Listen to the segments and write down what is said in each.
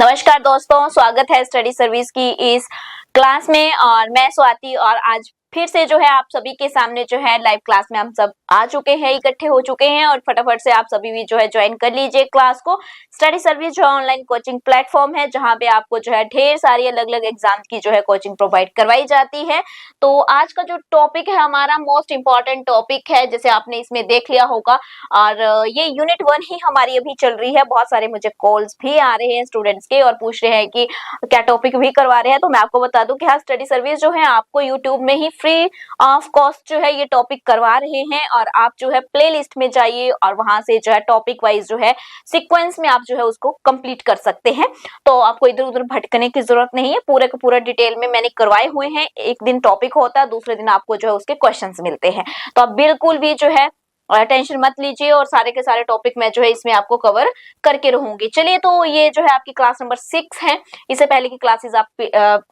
नमस्कार दोस्तों, स्वागत है स्टडी सर्विस की इस क्लास में। और मैं स्वाति, और आज फिर से जो है आप सभी के सामने जो है लाइव क्लास में हम सब आ चुके हैं, इकट्ठे हो चुके हैं। और फटाफट से आप सभी भी जो है ज्वाइन कर लीजिए क्लास को। स्टडी सर्विस जो है ऑनलाइन कोचिंग प्लेटफॉर्म है, जहां पे आपको जो है ढेर सारी अलग अलग एग्जाम की जो है कोचिंग प्रोवाइड करवाई जाती है। तो आज का जो टॉपिक है हमारा मोस्ट इम्पॉर्टेंट टॉपिक है, जैसे आपने इसमें देख लिया होगा। और ये यूनिट 1 ही हमारी अभी चल रही है। बहुत सारे मुझे कॉल्स भी आ रहे हैं स्टूडेंट्स के और पूछ रहे हैं कि क्या टॉपिक भी करवा रहे हैं। तो मैं आपको बता दूं कि हाँ, स्टडी सर्विस जो है आपको यूट्यूब में ही फ्री ऑफ कॉस्ट जो है ये टॉपिक करवा रहे हैं। और आप जो है प्ले लिस्ट में जाइए और वहां से जो है टॉपिक वाइज जो है सीक्वेंस में आप जो है उसको कंप्लीट कर सकते हैं। तो आपको इधर उधर भटकने की जरूरत नहीं है, पूरे का पूरा डिटेल में मैंने करवाए हुए हैं। एक दिन टॉपिक होता है, दूसरे दिन आपको जो है उसके क्वेश्चंस मिलते हैं। तो आप बिल्कुल भी जो है टेंशन मत लीजिए, और सारे के सारे टॉपिक मैं जो है इसमें आपको कवर करके रहूंगी। चलिए, तो ये जो है आपकी क्लास नंबर 6 है। इससे पहले की क्लासेस आप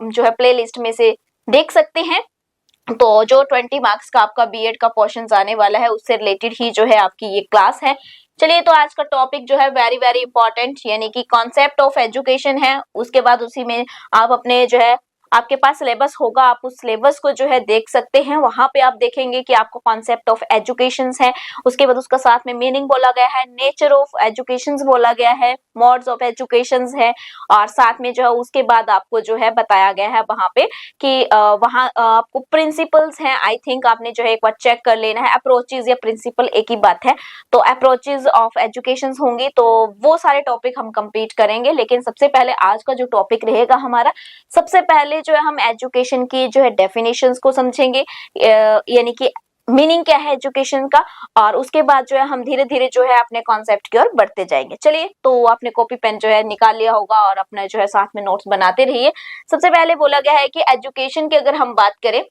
जो है प्ले लिस्ट में से देख सकते हैं। तो जो 20 मार्क्स का आपका बीएड का पोर्शन आने वाला है, उससे रिलेटेड ही जो है आपकी ये क्लास है। चलिए, तो आज का टॉपिक जो है वेरी वेरी इंपॉर्टेंट, यानी कि कॉन्सेप्ट ऑफ एजुकेशन है। उसके बाद उसी में आप अपने जो है आपके पास सिलेबस होगा, आप उस सिलेबस को जो है देख सकते हैं। वहां पे आप देखेंगे कि आपको कॉन्सेप्ट ऑफ एजुकेशन है, उसके बाद उसका साथ में मीनिंग बोला गया है, नेचर ऑफ एजुकेशन बोला गया है, मोड्स ऑफ एजुकेशन है, और साथ में जो है उसके बाद आपको जो है बताया गया है वहां पे कि वहां आपको प्रिंसिपल्स हैं। आई थिंक आपने जो है एक बार चेक कर लेना है। अप्रोचेज या प्रिंसिपल एक ही बात है, तो अप्रोचेज ऑफ एजुकेशन होंगी। तो वो सारे टॉपिक हम कंप्लीट करेंगे। लेकिन सबसे पहले आज का जो टॉपिक रहेगा हमारा, सबसे पहले जो है हम एजुकेशन की जो है डेफिनेशंस को समझेंगे, यानी कि मीनिंग क्या है एजुकेशन का। और उसके बाद जो है हम धीरे धीरे जो है अपने कॉन्सेप्ट की ओर बढ़ते जाएंगे। चलिए, तो आपने कॉपी पेन जो है निकाल लिया होगा और अपना जो है साथ में नोट्स बनाते रहिए। सबसे पहले बोला गया है कि एजुकेशन की अगर हम बात करें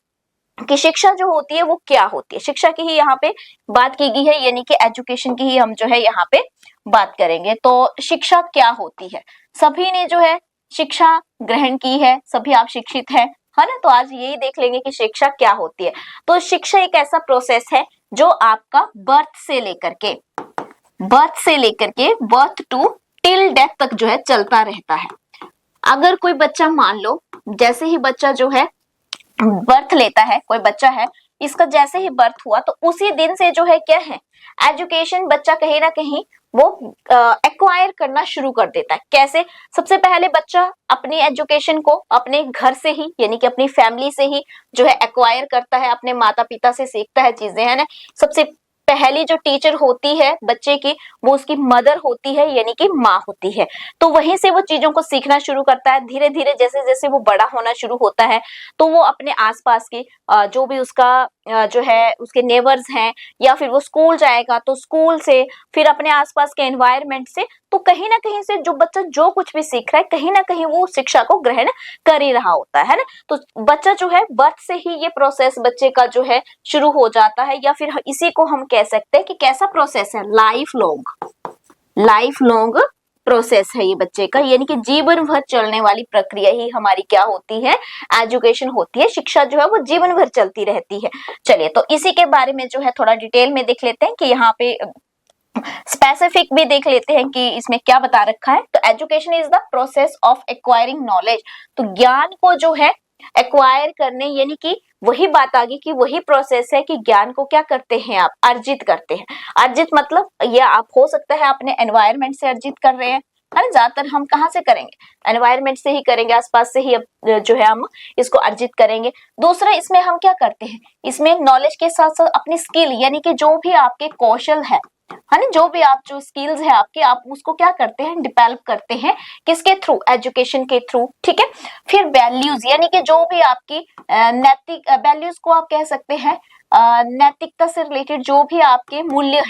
कि शिक्षा जो होती है वो क्या होती है, शिक्षा की ही यहाँ पे बात की गई है, यानी कि एजुकेशन की ही हम जो है यहाँ पे बात करेंगे। तो शिक्षा क्या होती है, सभी ने जो है शिक्षा ग्रहण की है, सभी आप शिक्षित हैं, है ना। तो आज यही देख लेंगे कि शिक्षा क्या होती है। तो शिक्षा एक ऐसा प्रोसेस है जो आपका बर्थ टू टिल डेथ तक जो है चलता रहता है। अगर कोई बच्चा, मान लो जैसे ही बच्चा जो है बर्थ लेता है, कोई बच्चा है, इसका जैसे ही बर्थ हुआ तो उसी दिन से जो है क्या है, एजुकेशन बच्चा कहीं ना कहीं वो एक्वायर करना शुरू कर देता है। कैसे? सबसे पहले बच्चा अपनी एजुकेशन को अपने घर से ही, यानी कि अपनी फैमिली से ही जो है एक्वायर करता है, अपने माता पिता से सीखता है चीजें, है ना। सबसे पहली जो टीचर होती है बच्चे की, वो उसकी मदर होती है, यानी कि माँ होती है। तो वहीं से वो चीजों को सीखना शुरू करता है। धीरे धीरे जैसे जैसे वो बड़ा होना शुरू होता है, तो वो अपने आसपास की जो भी उसका जो है उसके नेबर्स हैं, या फिर वो स्कूल जाएगा तो स्कूल से, फिर अपने आसपास के एनवायरनमेंट से, तो कहीं ना कहीं से जो बच्चा जो कुछ भी सीख रहा है, कहीं ना कहीं वो शिक्षा को ग्रहण कर ही रहा होता है ना। तो बच्चा जो है बर्थ से ही ये प्रोसेस बच्चे का जो है शुरू हो जाता है, या फिर इसी को हम कह सकते हैं कि कैसा प्रोसेस है, लाइफ लॉन्ग प्रोसेस है ये बच्चे का, यानी कि जीवन भर चलने वाली प्रक्रिया ही हमारी क्या होती है, एजुकेशन होती है। शिक्षा जो है वो जीवन भर चलती रहती है। चलिए, तो इसी के बारे में जो है थोड़ा डिटेल में देख लेते हैं कि यहाँ पे स्पेसिफिक भी देख लेते हैं कि इसमें क्या बता रखा है। तो education is the process of acquiring knowledge. तो ज्ञान को जो है एक्वायर करने, यानी कि वही बात आ गई कि वही प्रोसेस है कि ज्ञान को क्या करते हैं आप, अर्जित करते हैं। अर्जित मतलब यह आप हो सकता है अपने एनवायरनमेंट से अर्जित कर रहे हैं, है ना। ज्यादातर हम कहाँ से करेंगे, एनवायरनमेंट से ही करेंगे, आसपास से ही जो है हम इसको अर्जित करेंगे। दूसरा, इसमें हम क्या करते हैं, इसमें नॉलेज के साथ साथ अपनी स्किल, यानी कि जो भी आपके कौशल है ना, जो भी आप जो स्किल्स है आपके, आप उसको क्या करते हैं, डेवलप करते हैं। किसके थ्रू? एजुकेशन के थ्रू, ठीक है। फिर वैल्यूज, यानी कि जो भी आपकी नैतिक वैल्यूज को आप कह सकते हैं, नैतिकता से रिलेटेड जो भी आपके मूल्य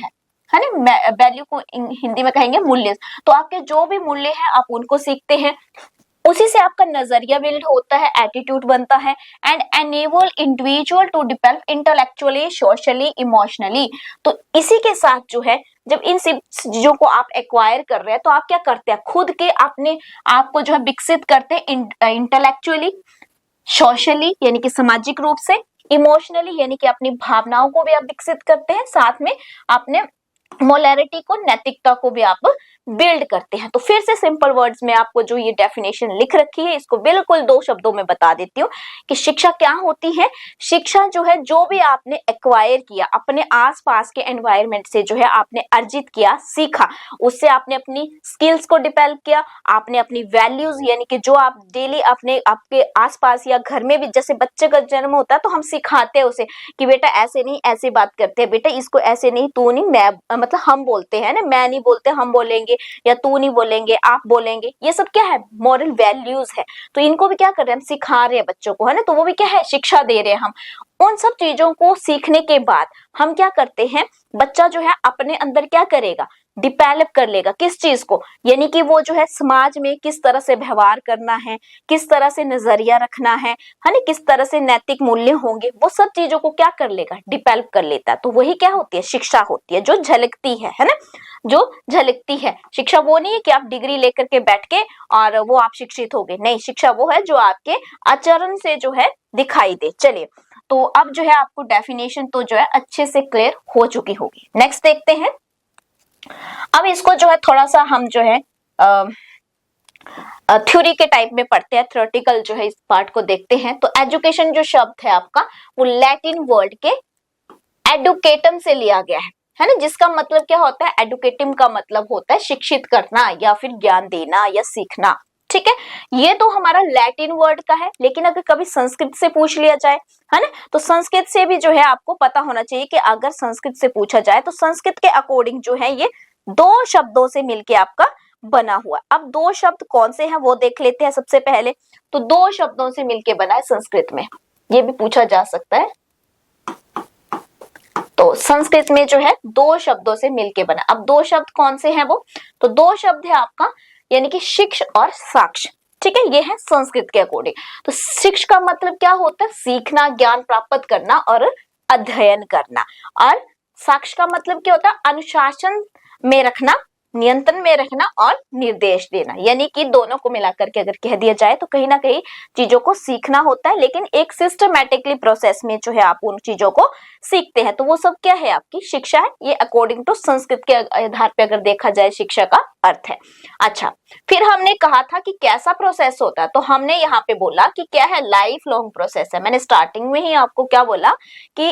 है ना, वैल्यू को हिंदी में कहेंगे मूल्य। तो आपके जो भी मूल्य हैं आप उनको सीखते हैं, उसी से आपका नजरिया बिल्ड होता है, एटीट्यूड बनता है, and enable individual to develop intellectually, socially, emotionally. तो इसी के साथ जो है जब इन सब चीजों को आप एक्वायर कर रहे हैं, तो आप क्या करते हैं, खुद के अपने आप को जो है विकसित करते हैं, इंटेलेक्चुअली, सोशली यानी कि सामाजिक रूप से, इमोशनली यानी कि अपनी भावनाओं को भी आप विकसित करते हैं, साथ में अपने मोलैरिटी को, नैतिकता को भी आप बिल्ड करते हैं। तो फिर से सिंपल वर्ड्स में आपको जो ये डेफिनेशन लिख रखी है इसको बिल्कुल 2 शब्दों में बता देती हूँ कि शिक्षा क्या होती है। शिक्षा जो है, जो भी आपने एक्वायर किया अपने आसपास के एनवायरनमेंट से, जो है आपने अर्जित किया, सीखा, उससे आपने अपनी स्किल्स को डेवलप किया, आपने अपनी वैल्यूज यानी कि जो आप डेली अपने आपके आसपास या घर में भी, जैसे बच्चे का जन्म होता है तो हम सिखाते हैं उसे कि बेटा ऐसे नहीं, ऐसे बात करते हैं, बेटा इसको ऐसे नहीं, तू नहीं, मैं, मतलब हम बोलते हैं ना, मैं नहीं बोलते, हम बोलेंगे, या तू नहीं बोलेंगे, आप बोलेंगे, ये सब क्या है, मॉरल वैल्यूज है। तो इनको भी क्या कर रहे हैं, हम सिखा रहे हैं बच्चों को, है ना, तो वो भी क्या है, शिक्षा दे रहे हैं हम। उन सब चीजों को सीखने के बाद हम क्या करते हैं, बच्चा जो है अपने अंदर क्या करेगा, डिवेलप कर लेगा, किस चीज को, यानी कि वो जो है समाज में किस तरह से व्यवहार करना है, किस तरह से नजरिया रखना है ना, किस तरह से नैतिक मूल्य होंगे, वो सब चीजों को क्या कर लेगा, डिवेलप कर लेता है। तो वही क्या होती है, शिक्षा होती है, जो झलकती है ना, जो झलकती है। शिक्षा वो नहीं है कि आप डिग्री लेकर के बैठ के और वो आप शिक्षित हो गए, नहीं, शिक्षा वो है जो आपके आचरण से जो है दिखाई दे। चलिए, तो अब जो है आपको डेफिनेशन तो जो है अच्छे से क्लियर हो चुकी होगी। नेक्स्ट देखते हैं। अब इसको जो है थोड़ा सा हम जो है थ्योरी के टाइप में पढ़ते हैं, थ्योरेटिकल जो है इस पार्ट को देखते हैं। तो एजुकेशन जो शब्द है आपका, वो लैटिन वर्ड के एडुकेटम से लिया गया है ना, जिसका मतलब क्या होता है, एडुकेटिम का मतलब होता है शिक्षित करना या फिर ज्ञान देना या सीखना। ठीक है, ये तो हमारा लैटिन वर्ड का है, लेकिन अगर कभी संस्कृत से पूछ लिया जाए, है ना, तो संस्कृत से भी जो है आपको पता होना चाहिए कि अगर संस्कृत से पूछा जाए तो संस्कृत के अकॉर्डिंग जो है ये 2 शब्दों से मिलके आपका बना हुआ। अब 2 शब्द कौन से हैं वो देख लेते हैं सबसे पहले। तो 2 शब्दों से मिलके बना है संस्कृत में, ये भी पूछा जा सकता है। तो संस्कृत में जो है 2 शब्दों से मिलके बना। अब 2 शब्द कौन से हैं वो, तो 2 शब्द है आपका, यानी कि शिक्ष और साक्ष। ठीक है, ये है संस्कृत के अकॉर्डिंग। तो शिक्ष का मतलब क्या होता है, सीखना, ज्ञान प्राप्त करना और अध्ययन करना। और साक्ष का मतलब क्या होता है, अनुशासन में रखना, नियंत्रण में रखना और निर्देश देना। यानी कि दोनों को मिलाकर के अगर कह दिया जाए तो कहीं ना कहीं चीजों को सीखना होता है, लेकिन एक सिस्टमैटिकली प्रोसेस में जो है आप उन चीजों को सीखते हैं। तो वो सब क्या है, आपकी शिक्षा है। ये अकॉर्डिंग टू संस्कृत के आधार पे अगर देखा जाए शिक्षा का अर्थ है। अच्छा, फिर हमने कहा था कि कैसा प्रोसेस होता है, तो हमने यहाँ पे बोला कि क्या है, लाइफ लॉन्ग प्रोसेस है। मैंने स्टार्टिंग में ही आपको क्या बोला कि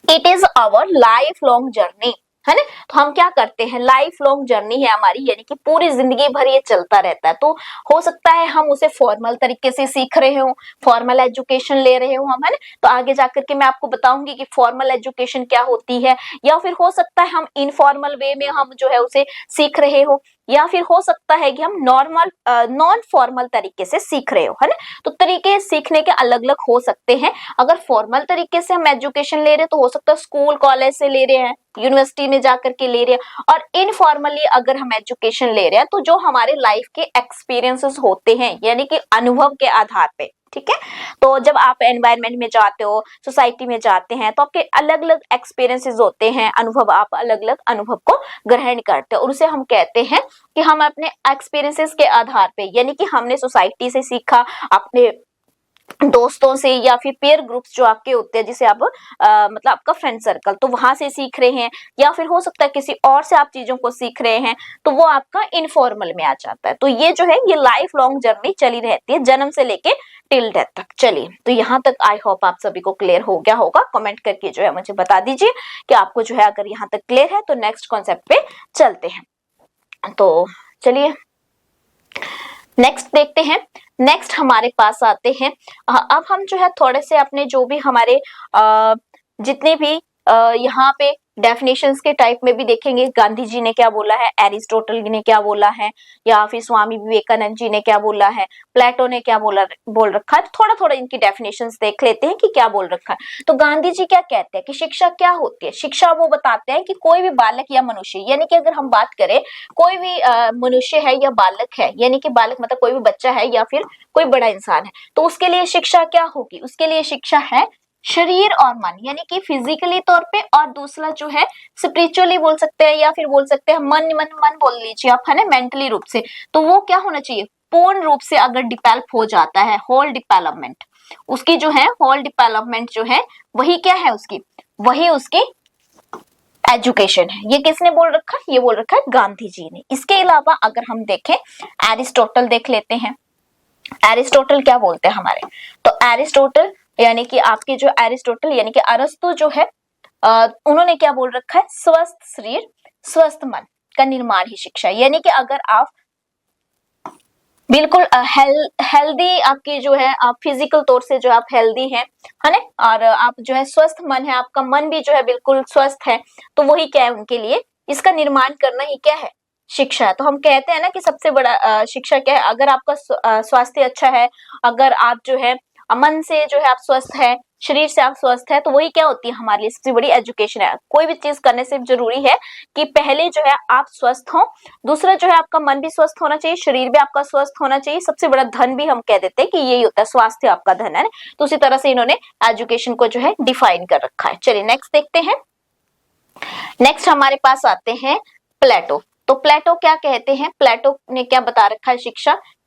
it is our lifelong journey, है ना। तो हम क्या करते हैं, लाइफ लॉन्ग जर्नी है हमारी, यानी कि पूरी जिंदगी भर ये चलता रहता है। तो हो सकता है हम उसे फॉर्मल तरीके से सीख रहे हो, फॉर्मल एजुकेशन ले रहे हो हम, है ना। तो आगे जाकर के मैं आपको बताऊंगी कि फॉर्मल एजुकेशन क्या होती है, या फिर हो सकता है हम इनफॉर्मल वे में हम जो है उसे सीख रहे हो, या फिर हो सकता है कि हम नॉर्मल नॉन फॉर्मल तरीके से सीख रहे हो, है ना। तो तरीके सीखने के अलग अलग हो सकते हैं। अगर फॉर्मल तरीके से हम एजुकेशन ले रहे हैं तो हो सकता है स्कूल कॉलेज से ले रहे हैं, यूनिवर्सिटी में जाकर के ले रहे हैं। और इनफॉर्मली अगर हम एजुकेशन ले रहे हैं तो जो हमारे लाइफ के एक्सपीरियंसेस होते हैं, यानी कि अनुभव के आधार पे। ठीक है, तो जब आप एनवायरनमेंट में जाते हो, सोसाइटी में जाते हैं, तो आपके अलग अलग एक्सपीरियंसेस होते हैं, अनुभव, आप अलग अलग अनुभव को ग्रहण करते हो, और उसे हम कहते हैं कि हम अपने एक्सपीरियंसेस के आधार पे, यानी कि हमने सोसाइटी से सीखा, अपने दोस्तों से, या फिर पेयर ग्रुप्स जो आपके होते हैं, जिसे आप मतलब आपका फ्रेंड सर्कल, तो वहां से सीख रहे हैं, या फिर हो सकता है किसी और से आप चीजों को सीख रहे हैं, तो वो आपका इनफॉर्मल में आ जाता है। तो ये जो है, ये लाइफ लॉन्ग जर्नी चली रहती है, जन्म से लेके टिल डेथ तक। चलिए, तो यहाँ तक आई होप आप सभी को क्लियर हो गया होगा। कमेंट करके जो है मुझे बता दीजिए कि आपको जो है अगर यहाँ तक क्लियर है। तो नेक्स्ट कॉन्सेप्ट पे चलते हैं। तो चलिए नेक्स्ट देखते हैं। नेक्स्ट हमारे पास आते हैं, अब हम जो है थोड़े से अपने जो भी हमारे जितने भी यहाँ पे डेफिनेशंस के टाइप में भी देखेंगे, गांधी जी ने क्या बोला है, एरिस्टोटल ने क्या बोला है, या फिर स्वामी विवेकानंद जी ने क्या बोला है, प्लेटो ने क्या बोल रखा है। तो थोड़ा थोड़ा इनकी डेफिनेशंस देख लेते हैं कि क्या बोल रखा है। तो गांधी जी क्या कहते हैं कि शिक्षा क्या होती है। शिक्षा वो बताते हैं कि कोई भी बालक या मनुष्य, यानी कि अगर हम बात करें कोई भी मनुष्य है या बालक है, यानी कि बालक मतलब कोई भी बच्चा है या फिर कोई बड़ा इंसान है, तो उसके लिए शिक्षा क्या होगी, उसके लिए शिक्षा है शरीर और मन, यानी कि फिजिकली तौर पे, और दूसरा जो है स्पिरिचुअली बोल सकते हैं, या फिर बोल सकते हैं मन मन मन बोल लीजिए आप, है ना, मेंटली रूप से। तो वो क्या होना चाहिए, पूर्ण रूप से अगर डेवलप हो जाता है, होल डेवलपमेंट, उसकी जो है होल डेवलपमेंट जो है वही क्या है उसकी, वही उसकी एजुकेशन है। ये किसने बोल रखा है? ये बोल रखा है गांधी जी ने। इसके अलावा अगर हम देखें एरिस्टोटल देख लेते हैं। एरिस्टोटल क्या बोलते हैं हमारे? तो एरिस्टोटल यानी कि आपके जो एरिस्टोटल यानी कि अरस्तु जो है उन्होंने क्या बोल रखा है? स्वस्थ शरीर स्वस्थ मन का निर्माण ही शिक्षा। यानी कि अगर आप बिल्कुल हेल्दी आपकी जो है आप फिजिकल तौर से जो आप हेल्दी हैं, है ना, और आप जो है स्वस्थ मन है, आपका मन भी जो है बिल्कुल स्वस्थ है, तो वही क्या है उनके लिए, इसका निर्माण करना ही क्या है? शिक्षा है। तो हम कहते हैं ना कि सबसे बड़ा शिक्षा क्या है? अगर आपका स्वास्थ्य अच्छा है, अगर आप जो है मन से जो है आप स्वस्थ है, शरीर से आप स्वस्थ है, तो वही क्या होती है हमारे लिए सबसे बड़ी एजुकेशन है। कोई भी चीज करने से जरूरी है कि पहले जो है आप स्वस्थ हो, दूसरा जो है आपका मन भी स्वस्थ होना चाहिए, शरीर भी आपका स्वस्थ होना चाहिए। सबसे बड़ा धन भी हम कह देते हैं कि यही होता है, स्वास्थ्य आपका धन है ना। तो उसी तरह से इन्होंने एजुकेशन को जो है डिफाइन कर रखा है। चलिए नेक्स्ट देखते हैं। नेक्स्ट हमारे पास आते हैं प्लेटो। तो प्लेटो क्या कहते हैं? प्लेटो ने क्या बता रखा है?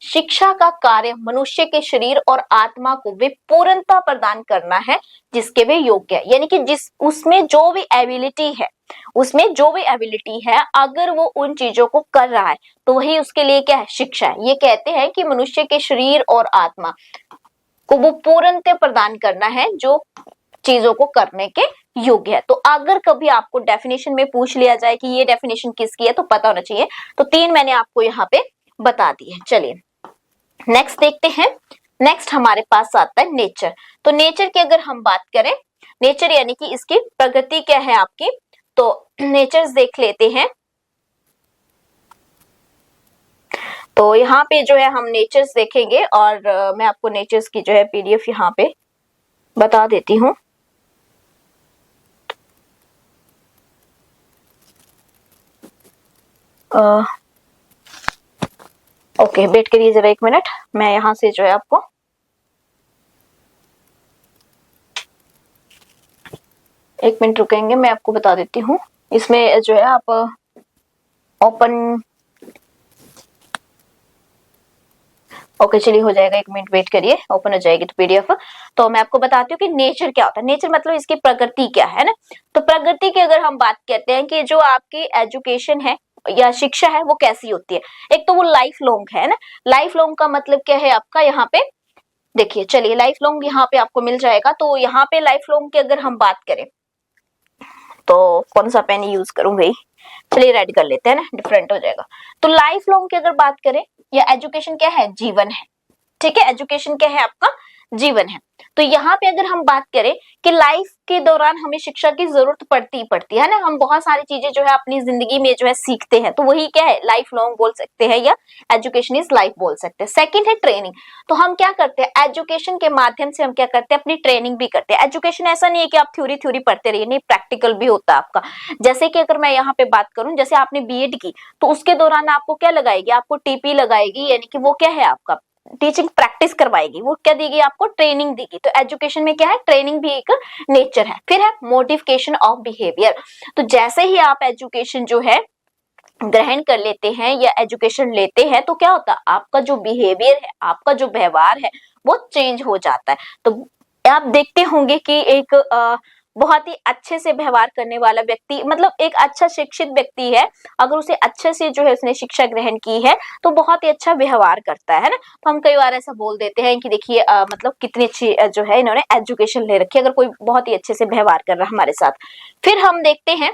शिक्षा का कार्य मनुष्य के शरीर और आत्मा को वे पूर्णता प्रदान करना है जिसके वे योग्य है। यानी कि जिस उसमें जो भी एबिलिटी है, उसमें जो भी एबिलिटी है, अगर वो उन चीजों को कर रहा है तो वही उसके लिए क्या है? शिक्षा है। ये कहते हैं कि मनुष्य के शरीर और आत्मा को वो पूर्णता प्रदान करना है जो चीजों को करने के योग्य है। तो अगर कभी आपको डेफिनेशन में पूछ लिया जाए कि ये डेफिनेशन किसकी है, तो पता होना चाहिए। तो 3 मैंने आपको यहाँ पे बता दी है। चलिए नेक्स्ट देखते हैं। नेक्स्ट हमारे पास आता है नेचर। तो नेचर की अगर हम बात करें, नेचर यानी कि इसकी प्रकृति क्या है आपकी, तो नेचर्स देख लेते हैं। तो यहाँ पे जो है हम नेचर्स देखेंगे और मैं आपको नेचर्स की जो है पीडीएफ यहाँ पे बता देती हूँ। ओके वेट करिए जरा 1 मिनट, मैं यहाँ से जो है आपको एक मिनट रुकेंगे, मैं आपको बता देती हूँ। इसमें जो है आप ओपन ओके चलिए हो जाएगा, 1 मिनट वेट करिए, ओपन हो जाएगी तो पीडीएफ। तो मैं आपको बताती हूँ कि नेचर क्या होता है। नेचर मतलब इसकी प्रकृति क्या है ना। तो प्रकृति की अगर हम बात करते हैं कि जो आपकी एजुकेशन है या शिक्षा है वो कैसी होती है, एक तो वो लाइफ लॉन्ग है ना। लाइफ लॉन्ग का मतलब क्या है आपका, यहाँ पे देखिए, चलिए लाइफ लॉन्ग यहाँ पे आपको मिल जाएगा। तो यहाँ पे लाइफ लॉन्ग की अगर हम बात करें तो कौन सा पेन यूज करूं भाई, चलिए रेड कर लेते हैं ना, डिफरेंट हो जाएगा। तो लाइफ लॉन्ग की अगर बात करें या एजुकेशन क्या है? जीवन है। ठीक है, एजुकेशन क्या है आपका? जीवन है। तो यहाँ पे अगर हम बात करें कि लाइफ के दौरान हमें शिक्षा की जरूरत पड़ती ही पड़ती है ना। हम बहुत सारी चीजें जो है अपनी जिंदगी में जो है सीखते हैं, तो वही क्या है? लाइफ लॉन्ग बोल सकते हैं या एजुकेशन इज लाइफ बोल सकते हैं। सेकंड है ट्रेनिंग। तो हम क्या करते हैं? एजुकेशन के माध्यम से हम क्या करते हैं? अपनी ट्रेनिंग भी करते हैं। एजुकेशन ऐसा नहीं है कि आप थ्योरी पढ़ते रहिए, नहीं, प्रैक्टिकल भी होता है आपका। जैसे कि अगर मैं यहाँ पे बात करूं, जैसे आपने बीएड की तो उसके दौरान आपको क्या लगाएगी? आपको टीपी लगाएगी, यानी कि वो क्या है आपका टीचिंग प्रैक्टिस करवाएगी। वो क्या देगी? आपको ट्रेनिंग देगी। तो एजुकेशन में क्या है? ट्रेनिंग भी एक नेचर है। फिर है मोडिफिकेशन ऑफ बिहेवियर। तो जैसे ही आप एजुकेशन जो है ग्रहण कर लेते हैं या एजुकेशन लेते हैं तो क्या होता है? आपका जो बिहेवियर है, आपका जो व्यवहार है वो चेंज हो जाता है। तो आप देखते होंगे कि एक बहुत ही अच्छे से व्यवहार करने वाला व्यक्ति, मतलब एक अच्छा शिक्षित व्यक्ति है, अगर उसे अच्छे से जो है उसने शिक्षा ग्रहण की है तो बहुत ही अच्छा व्यवहार करता है ना। तो हम कई बार ऐसा बोल देते हैं कि देखिए मतलब कितनी अच्छी जो है इन्होंने एजुकेशन ले रखी है, अगर कोई बहुत ही अच्छे से व्यवहार कर रहा है हमारे साथ। फिर हम देखते हैं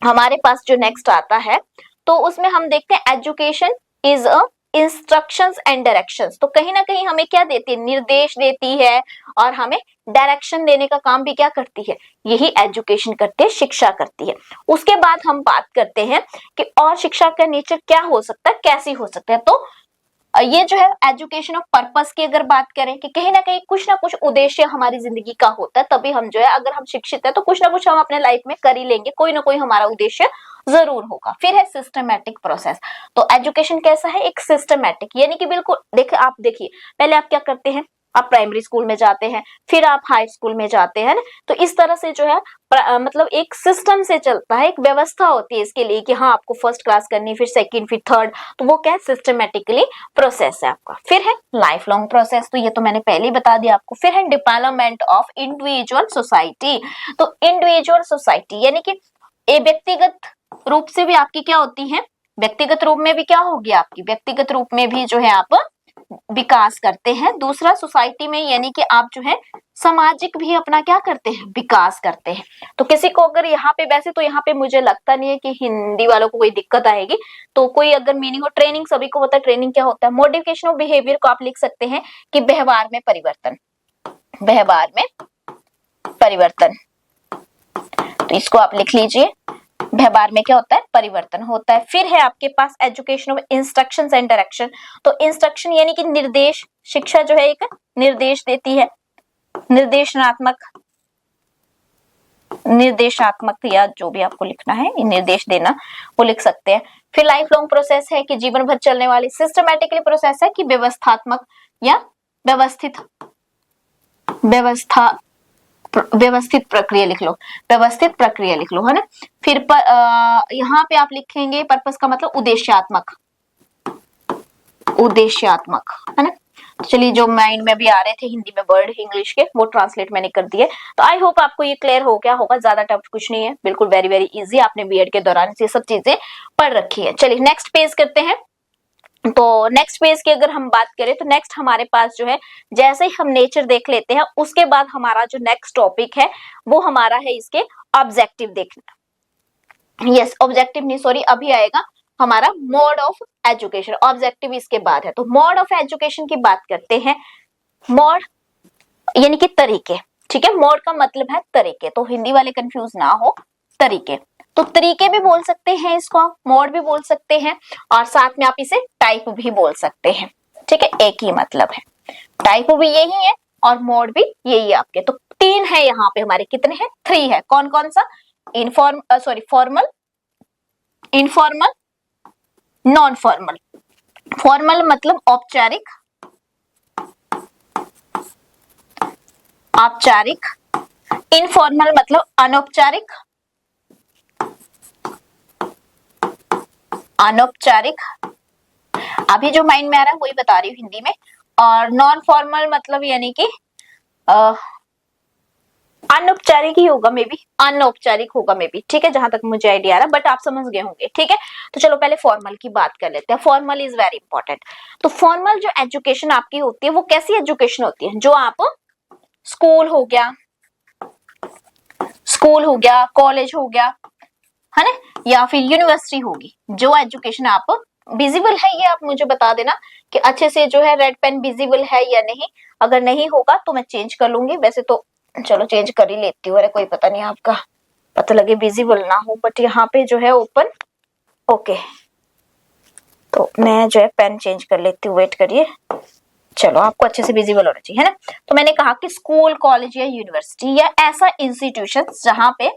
हमारे पास जो नेक्स्ट आता है, तो उसमें हम देखते हैं education is a instructions and directions. तो कहीं ना कहीं हमें क्या देती है? निर्देश देती है और हमें डायरेक्शन देने का काम भी क्या करती है? यही एजुकेशन करती है, शिक्षा करती है। उसके बाद हम बात करते हैं कि और शिक्षा का नेचर क्या हो सकता है, कैसी हो सकता है। तो ये जो है एजुकेशन ऑफ पर्पस की अगर बात करें कि कहीं ना कहीं कुछ ना कुछ उद्देश्य हमारी जिंदगी का होता है, तभी हम जो है, अगर हम शिक्षित है तो कुछ ना कुछ हम अपने लाइफ में कर ही लेंगे, कोई ना कोई हमारा उद्देश्य जरूर होगा। फिर है सिस्टमैटिक प्रोसेस। तो एजुकेशन कैसा है? एक सिस्टमैटिक, यानी कि बिल्कुल देखिए पहले आप क्या करते हैं? आप प्राइमरी स्कूल में जाते हैं, फिर आप हाई स्कूल में जाते हैं ना। तो इस तरह से जो है मतलब एक सिस्टम से चलता है, एक व्यवस्था होती है इसके लिए कि हाँ आपको फर्स्ट क्लास करनी, फिर सेकंड, फिर थर्ड। तो वो क्या है? सिस्टमेटिकली प्रोसेस है आपका। फिर है लाइफ लॉन्ग प्रोसेस, तो ये तो मैंने पहले ही बता दिया आपको। फिर है डेवलपमेंट ऑफ इंडिविजुअल सोसाइटी। तो इंडिविजुअल सोसाइटी यानी कि ये व्यक्तिगत रूप से भी आपकी क्या होती है, व्यक्तिगत रूप में भी क्या होगी आपकी, व्यक्तिगत रूप में भी जो है आप विकास करते हैं। दूसरा सोसाइटी में, यानी कि आप जो है सामाजिक भी अपना क्या करते हैं, विकास करते हैं। तो किसी को अगर यहाँ पे, वैसे तो यहाँ पे मुझे लगता नहीं है कि हिंदी वालों को कोई दिक्कत आएगी, तो कोई अगर मीनिंग हो, ट्रेनिंग सभी को पता है ट्रेनिंग क्या होता है। मॉडिफिकेशन ऑफ बिहेवियर को आप लिख सकते हैं कि व्यवहार में परिवर्तन, व्यवहार में परिवर्तन, तो इसको आप लिख लीजिए, व्यवहार में क्या होता है, परिवर्तन होता है। फिर है आपके पास education of instructions and direction. तो इंस्ट्रक्शन यानी कि निर्देश, शिक्षा जो है एक निर्देश देती है, निर्देशनात्मक, निर्देशात्मक या जो भी आपको लिखना है निर्देश देना वो लिख सकते हैं। फिर लाइफ लॉन्ग प्रोसेस है कि जीवन भर चलने वाली, सिस्टमैटिकली प्रोसेस है कि व्यवस्थात्मक या व्यवस्थित, व्यवस्थित प्रक्रिया लिख लो, व्यवस्थित प्रक्रिया लिख लो, है ना। फिर यहाँ पे आप लिखेंगे पर्पस का मतलब उद्देश्यात्मक, उद्देश्यात्मक, है ना। तो चलिए जो माइंड में भी आ रहे थे हिंदी में वर्ड इंग्लिश के, वो ट्रांसलेट मैंने कर दिए। तो आई होप आपको ये क्लियर हो गया होगा, ज्यादा टफ कुछ नहीं है, बिल्कुल वेरी वेरी इजी, आपने बीएड के दौरान ये सब चीजें पढ़ रखी है। चलिए नेक्स्ट पेज करते हैं। तो नेक्स्ट पेज की अगर हम बात करें तो नेक्स्ट हमारे पास जो है, जैसे ही हम नेचर देख लेते हैं उसके बाद हमारा जो नेक्स्ट टॉपिक है वो हमारा है इसके ऑब्जेक्टिव देखना। यस, ऑब्जेक्टिव नहीं, सॉरी, अभी आएगा हमारा मोड ऑफ एजुकेशन, ऑब्जेक्टिव इसके बाद है। तो मोड ऑफ एजुकेशन की बात करते हैं। मोड यानी कि तरीके, ठीक है, मोड का मतलब है तरीके, तो हिंदी वाले कंफ्यूज ना हो, तरीके। तो तरीके भी बोल सकते हैं इसको, मोड भी बोल सकते हैं, और साथ में आप इसे टाइप भी बोल सकते हैं, ठीक है, एक ही मतलब है। टाइप भी यही है और मोड भी यही है आपके। तो तीन है यहाँ पे हमारे, कितने हैं, 3 है। कौन कौन सा, formal, informal, non formal. Formal मतलब औपचारिक, औपचारिक, इनफॉर्मल मतलब अनौपचारिक, अनौपचारिक, अभी जो माइंड में आ रहा है वही बता रही हूँ हिंदी में। और नॉन फॉर्मल मतलब यानी कि अनौपचारिक ही होगा, मे बी अनौपचारिक होगा मे बी, ठीक है, जहां तक मुझे आइडिया आ रहा है, बट आप समझ गए होंगे, ठीक है। तो चलो पहले फॉर्मल की बात कर लेते हैं। Formal is very important. तो फॉर्मल जो एजुकेशन आपकी होती है वो कैसी एजुकेशन होती है, जो आप स्कूल हो गया, कॉलेज हो गया, है ना, या फिर यूनिवर्सिटी होगी, जो एजुकेशन आप विजिबल है, ये आप मुझे बता देना कि अच्छे से जो है रेड पेन विजिबल है या नहीं। अगर नहीं होगा तो मैं चेंज कर लूंगी, वैसे तो चलो चेंज कर ही लेती हूँ, अरे कोई पता नहीं आपका पता लगे विजिबल ना हो, बट यहाँ पे जो है ओपन, ओके, तो मैं जो है पेन चेंज कर लेती हूँ, वेट करिए। चलो आपको अच्छे से विजिबल होना चाहिए, है ना। तो मैंने कहा कि स्कूल, कॉलेज या यूनिवर्सिटी या ऐसा इंस्टीट्यूशन जहां पे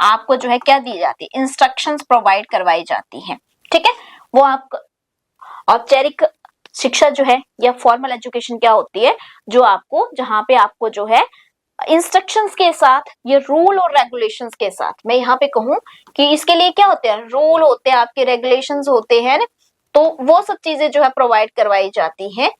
आपको जो है क्या दी जाती है, इंस्ट्रक्शंस प्रोवाइड करवाई जाती हैं, ठीक है, वो आपको औपचारिक शिक्षा जो है या फॉर्मल एजुकेशन क्या होती है, जो आपको, जहां पे आपको जो है इंस्ट्रक्शंस के साथ, ये रूल और रेगुलेशंस के साथ, मैं यहाँ पे कहूँ कि इसके लिए क्या होते हैं, रूल होते हैं आपके, रेगुलेशंस होते हैं, तो वो सब चीजें जो है प्रोवाइड करवाई जाती हैं।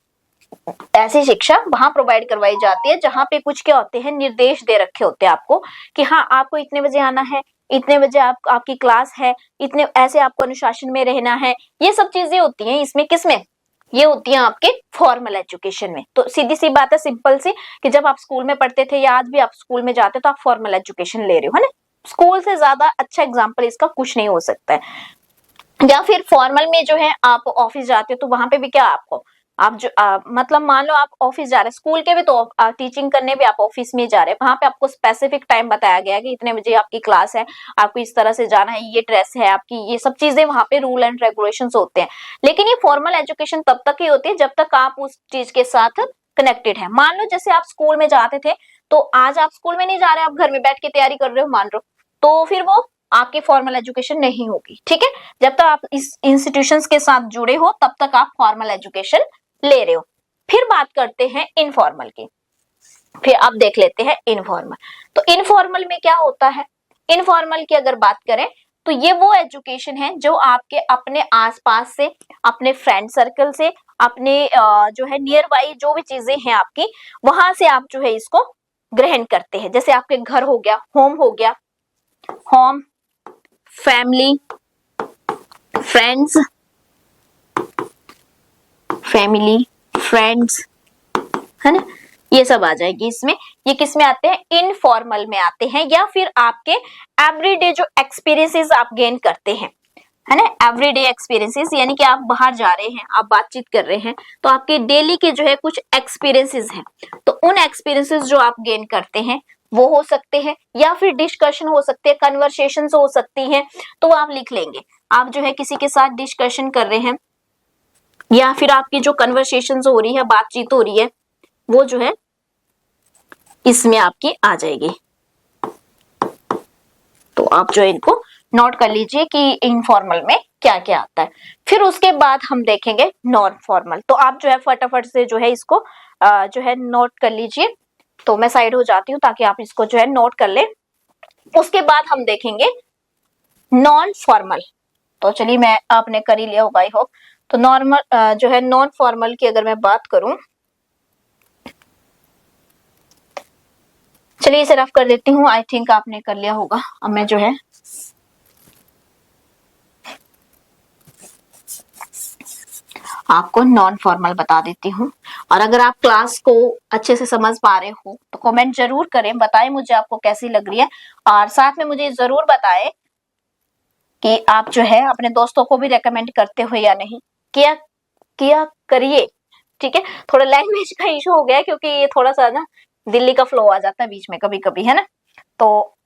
ऐसी शिक्षा वहां प्रोवाइड करवाई जाती है जहां पे कुछ क्या होते हैं, निर्देश दे रखे होते हैं आपको कि हाँ आपको इतने बजे आना है, इतने बजे आपकी क्लास है, इतने ऐसे आपको अनुशासन में रहना है, ये सब चीजें होती हैं इसमें, किसमें, ये होती है आपके फॉर्मल एजुकेशन में। तो सीधी सी बात है, सिंपल सी, कि जब आप स्कूल में पढ़ते थे या आज भी आप स्कूल में जाते हो तो आप फॉर्मल एजुकेशन ले रहे हो, है ना। स्कूल से ज्यादा अच्छा एग्जाम्पल इसका कुछ नहीं हो सकता है। या फिर फॉर्मल में जो है आप ऑफिस जाते हो तो वहां पे भी क्या आपको, आप जो मतलब मान लो आप ऑफिस जा रहे हैं, स्कूल के भी तो टीचिंग करने भी आप ऑफिस में जा रहे हैं, वहां पे आपको स्पेसिफिक टाइम बताया गया है कि इतने बजे आपकी क्लास है, आपको इस तरह से जाना है, ये ड्रेस है आपकी, ये सब चीजें वहां पे रूल एंड रेगुलेशंस होते हैं। लेकिन ये फॉर्मल एजुकेशन तब तक ही होती है जब तक आप उस चीज के साथ कनेक्टेड है। मान लो जैसे आप स्कूल में जाते थे, तो आज आप स्कूल में नहीं जा रहे, आप घर में बैठ के तैयारी कर रहे हो मान लो, तो फिर वो आपकी फॉर्मल एजुकेशन नहीं होगी, ठीक है। जब तक आप इस इंस्टीट्यूशंस के साथ जुड़े हो तब तक आप फॉर्मल एजुकेशन ले रहे हो। फिर बात करते हैं इनफॉर्मल की, फिर आप देख लेते हैं इनफॉर्मल। तो इनफॉर्मल में क्या होता है, इनफॉर्मल की अगर बात करें तो ये वो एजुकेशन है जो आपके अपने आसपास से, अपने फ्रेंड सर्कल से, अपने जो है नियर बाई जो भी चीजें हैं आपकी, वहां से आप जो है इसको ग्रहण करते हैं। जैसे आपके घर हो गया, होम हो गया, home, family, friends, family, friends, है ना, ये सब आ जाएगी इसमें। ये किस में आते हैं? इनफॉर्मल में आते हैं, या फिर आपके एवरीडे जो एक्सपीरियंसेस आप गेन करते हैं, है ना, एवरीडे एक्सपीरियंसेस, यानी कि आप बाहर जा रहे हैं, आप बातचीत कर रहे हैं, तो आपके डेली के जो है कुछ एक्सपीरियंसेस हैं, तो उन एक्सपीरियंसेस जो आप गेन करते हैं वो हो सकते हैं, या फिर डिस्कशन हो सकते हैं, कन्वर्सेशंस हो सकती हैं, तो आप लिख लेंगे। आप जो है किसी के साथ डिस्कशन कर रहे हैं, या फिर आपकी जो कन्वर्सेशंस हो रही है, बातचीत हो रही है, वो जो है इसमें आपकी आ जाएगी। तो आप जो इनको नोट कर लीजिए कि इनफॉर्मल में क्या क्या आता है। फिर उसके बाद हम देखेंगे नॉन फॉर्मल। तो आप जो है फटाफट से जो है इसको जो है नोट कर लीजिए। तो मैं साइड हो जाती हूँ ताकि आप इसको जो है नोट कर ले। उसके बाद हम देखेंगे नॉन फॉर्मल। तो चलिए, मैं आपने कर ही लिया होगा आई होप। तो नॉर्मल जो है नॉन फॉर्मल की अगर मैं बात करूं, चलिए इसे रफ कर देती हूँ। आई थिंक आपने कर लिया होगा। अब मैं जो है आपको नॉन फॉर्मल बता देती हूँ। और अगर आप क्लास को अच्छे से समझ पा रहे हो तो कमेंट जरूर करें, बताएं मुझे आपको कैसी लग रही है, और साथ में मुझे जरूर बताएं कि आप जो है अपने दोस्तों को भी रेकमेंड करते हो या नहीं। किया करिए, ठीक है। थोड़ा लैंग्वेज का इशू हो गया क्योंकि ये थोड़ा सा ना दिल्ली का फ्लो आ जाता है बीच में कभी कभी, है ना। तो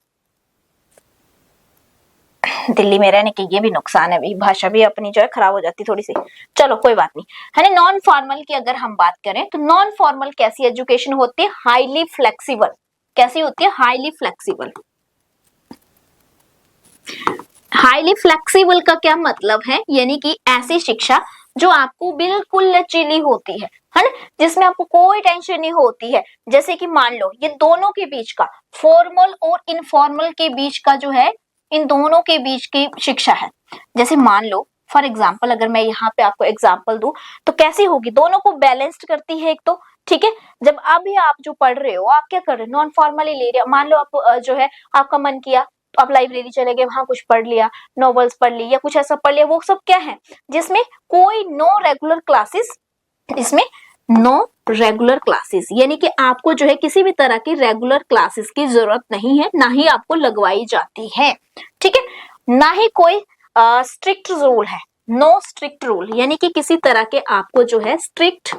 दिल्ली में रहने के ये भी नुकसान है, भी भाषा भी अपनी जो है खराब हो जाती थोड़ी सी। चलो कोई बात नहीं, है ना। नॉन फॉर्मल की अगर हम बात करें तो नॉन फॉर्मल कैसी एजुकेशन होती है? Highly flexible. कैसी होती है? Highly flexible. हाईली फ्लेक्सिबल का क्या मतलब है? यानी कि ऐसी शिक्षा जो आपको बिल्कुल लचीली होती है ना, जिसमें आपको कोई टेंशन नहीं होती है। जैसे कि मान लो ये दोनों के बीच का, फॉर्मल और इनफॉर्मल के बीच का जो है, इन दोनों के बीच की शिक्षा है। जैसे मान लो फॉर एग्जाम्पल, अगर मैं यहाँ पे आपको एग्जाम्पल दूं तो कैसी होगी? दोनों को बैलेंस्ड करती है एक तो, ठीक है। जब अभी आप जो पढ़ रहे हो, आप क्या कर रहे हो? नॉन फॉर्मली ले रहे हो। मान लो आप जो है आपका मन किया तो आप लाइब्रेरी चले गए, वहां कुछ पढ़ लिया, नॉवेल्स पढ़ ली या कुछ ऐसा पढ़ लिया। वो सब क्या है? जिसमें कोई नो रेगुलर क्लासेस, इसमें नो रेगुलर क्लासेस, यानी कि आपको जो है किसी भी तरह की रेगुलर क्लासेस की जरूरत नहीं है, ना ही आपको लगवाई जाती है, ठीक है। ना ही कोई स्ट्रिक्ट रूल है, नो स्ट्रिक्ट रूल, यानी कि किसी तरह के आपको जो है स्ट्रिक्ट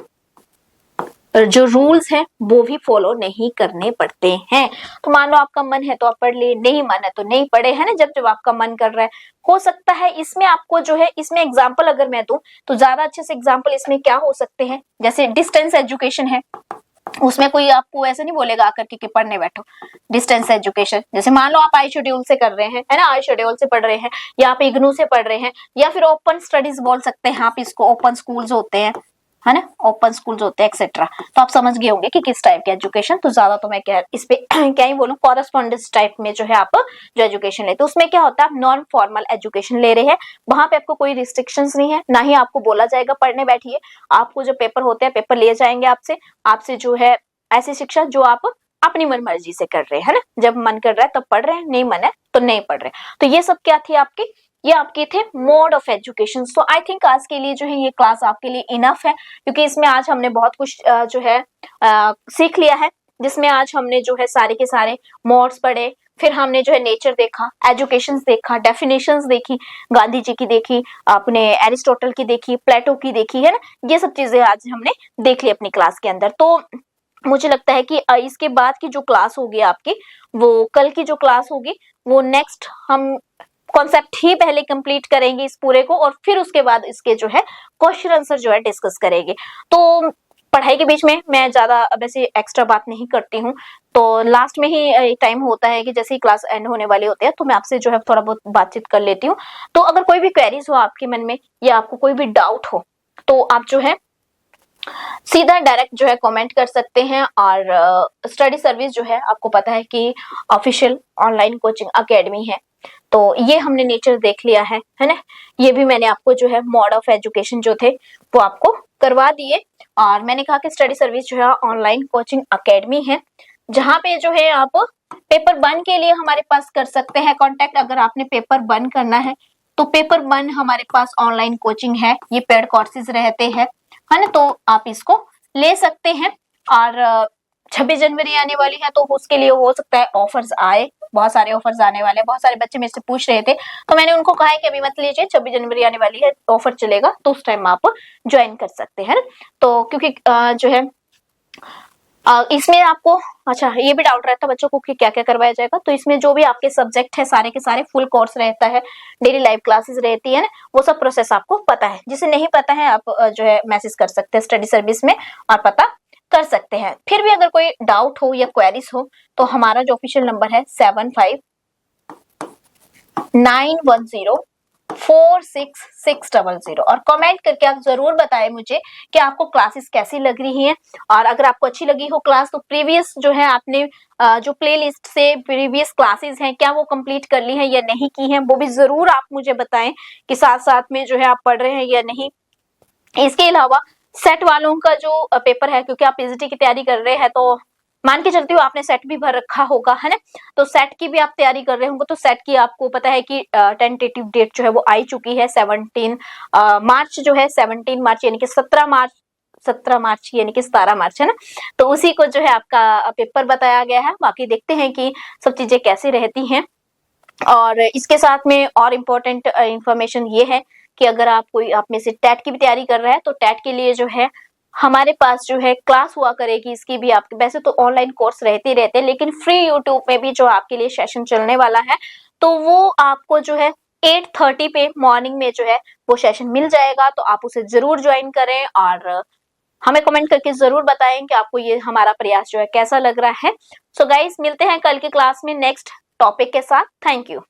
जो रूल्स हैं वो भी फॉलो नहीं करने पड़ते हैं। तो मान लो आपका मन है तो आप पढ़ लिए, नहीं मन है तो नहीं पढ़े, है ना। जब जब आपका मन कर रहा है, हो सकता है इसमें आपको जो है, इसमें एग्जाम्पल अगर मैं दूं तो ज्यादा अच्छे से एग्जाम्पल इसमें क्या हो सकते हैं? जैसे डिस्टेंस एजुकेशन है, उसमें कोई आपको ऐसे नहीं बोलेगा आकर के पढ़ने बैठो। डिस्टेंस एजुकेशन, जैसे मान लो आप आई शेड्यूल से कर रहे हैं, है ना, आई शेड्यूल से पढ़ रहे हैं, या आप इग्नू से पढ़ रहे हैं, या फिर ओपन स्टडीज बोल सकते हैं आप इसको, ओपन स्कूल्स होते हैं, है ना, ओपन स्कूल्स होते हैं एक्सेट्रा। तो आप समझ गए होंगे कि किस टाइप की एजुकेशन। तो ज्यादा तो मैं क्या इस पे क्या ही बोलूं, कॉरेस्पॉन्डेंस टाइप में जो है आप जो एजुकेशन लेते, उसमें क्या होता है? आप नॉन फॉर्मल एजुकेशन ले रहे हैं, वहां पे आपको कोई रिस्ट्रिक्शंस नहीं है, ना ही आपको बोला जाएगा पढ़ने बैठिए। आपको जो पेपर होते हैं, पेपर लिए जाएंगे आपसे जो है ऐसी शिक्षा जो आप अपनी मन मर्जी से कर रहे हैं, है ना। जब मन कर रहा है तब पढ़ रहे हैं, नहीं मन है तो नहीं पढ़ रहे। तो ये सब क्या थी आपकी? ये आपके थे मोड ऑफ एजुकेशन। तो आई थिंक आज के लिए जो है ये क्लास आपके लिए इनफ है, क्योंकि इसमें आज हमने बहुत कुछ जो है सीख लिया है, जिसमें आज हमने जो है सारे के सारे मोड्स पढ़े, फिर हमने जो है नेचर देखा, एजुकेशन देखा, डेफिनेशंस देखी, गांधी जी की देखी, अपने एरिस्टोटल की देखी, प्लेटो की देखी, है ना। ये सब चीजें आज हमने देख ली अपनी क्लास के अंदर। तो मुझे लगता है कि इसके बाद की जो क्लास होगी आपकी, वो कल की जो क्लास होगी वो नेक्स्ट हम कॉन्सेप्ट ही पहले कंप्लीट करेंगे इस पूरे को, और फिर उसके बाद इसके जो है क्वेश्चन आंसर जो है डिस्कस करेंगे। तो पढ़ाई के बीच में मैं ज्यादा वैसे एक्स्ट्रा बात नहीं करती हूँ, तो लास्ट में ही टाइम होता है कि जैसे ही क्लास एंड होने वाली होती है तो मैं आपसे जो है थोड़ा बहुत बातचीत कर लेती हूँ। तो अगर कोई भी क्वेरीज हो आपके मन में, या आपको कोई भी डाउट हो, तो आप जो है सीधा डायरेक्ट जो है कमेंट कर सकते हैं। और स्टडी सर्विस जो है आपको पता है कि ऑफिशियल ऑनलाइन कोचिंग एकेडमी है। तो ये हमने नेचर देख लिया है ना। ये भी मैंने आपको जो है मोड ऑफ एजुकेशन जो थे वो आपको करवा दिए। और मैंने कहा कि स्टडी सर्विस जो है ऑनलाइन कोचिंग एकेडमी है, जहाँ पे जो है आप पेपर 1 के लिए हमारे पास कर सकते हैं कांटेक्ट। अगर आपने पेपर 1 करना है तो पेपर 1 हमारे पास ऑनलाइन कोचिंग है, ये पेड कोर्सेज रहते हैं, है ना, तो आप इसको ले सकते हैं। और 26 जनवरी आने वाली है तो उसके लिए हो सकता है ऑफर्स आए, बहुत सारे ऑफर्स आने वाले हैं। बहुत सारे बच्चे मेरे से पूछ रहे थे तो मैंने उनको कहा है कि अभी मत लीजिए, 26 जनवरी आने वाली है, ऑफर चलेगा तो उस टाइम आप ज्वाइन कर सकते हैं। तो क्योंकि जो है इसमें आपको अच्छा ये भी डाउट रहता है बच्चों को कि क्या क्या करवाया जाएगा, तो इसमें जो भी आपके सब्जेक्ट है सारे के सारे फुल कोर्स रहता है, डेली लाइव क्लासेस रहती है ना, वो सब प्रोसेस आपको पता है। जिसे नहीं पता है आप जो है मैसेज कर सकते हैं स्टडी सर्विस में और पता कर सकते हैं। फिर भी अगर कोई डाउट हो या क्वेरीज हो तो हमारा जो ऑफिशियल नंबर है 7591046600 और कमेंट करके आप जरूर बताएं मुझे कि आपको क्लासेस कैसी लग रही हैं। और अगर आपको अच्छी लगी हो क्लास तो प्रीवियस जो है आपने जो प्लेलिस्ट से प्रीवियस क्लासेस हैं क्या वो कंप्लीट कर ली हैं या नहीं की हैं, वो भी जरूर आप मुझे बताएं कि साथ साथ में जो है आप पढ़ रहे हैं या नहीं। इसके अलावा सेट वालों का जो पेपर है, क्योंकि आप पीजीटी की तैयारी कर रहे हैं तो मान के चलती हूँ आपने सेट भी भर रखा होगा, है ना, तो सेट की भी आप तैयारी कर रहे होंगे तो सेट की आपको पता है कि टेंटेटिव डेट जो है वो आई चुकी है 17 मार्च जो है 17 मार्च यानी कि 17 मार्च यानी कि 17 मार्च, है ना, तो उसी को जो है आपका पेपर बताया गया है। बाकी देखते हैं कि सब चीजें कैसी रहती हैं। और इसके साथ में और इम्पोर्टेंट इंफॉर्मेशन ये है कि अगर आप में से टेट की भी तैयारी कर रहा है तो टेट के लिए जो है हमारे पास जो है क्लास हुआ करेगी इसकी भी। आपके वैसे तो ऑनलाइन कोर्स रहते ही रहते हैं लेकिन फ्री यूट्यूब में भी जो आपके लिए सेशन चलने वाला है तो वो आपको जो है 8:30 पे मॉर्निंग में जो है वो सेशन मिल जाएगा, तो आप उसे जरूर ज्वाइन करें और हमें कमेंट करके जरूर बताएं कि आपको ये हमारा प्रयास जो है कैसा लग रहा है। सो गाइस मिलते हैं कल की क्लास में नेक्स्ट टॉपिक के साथ। Thank you.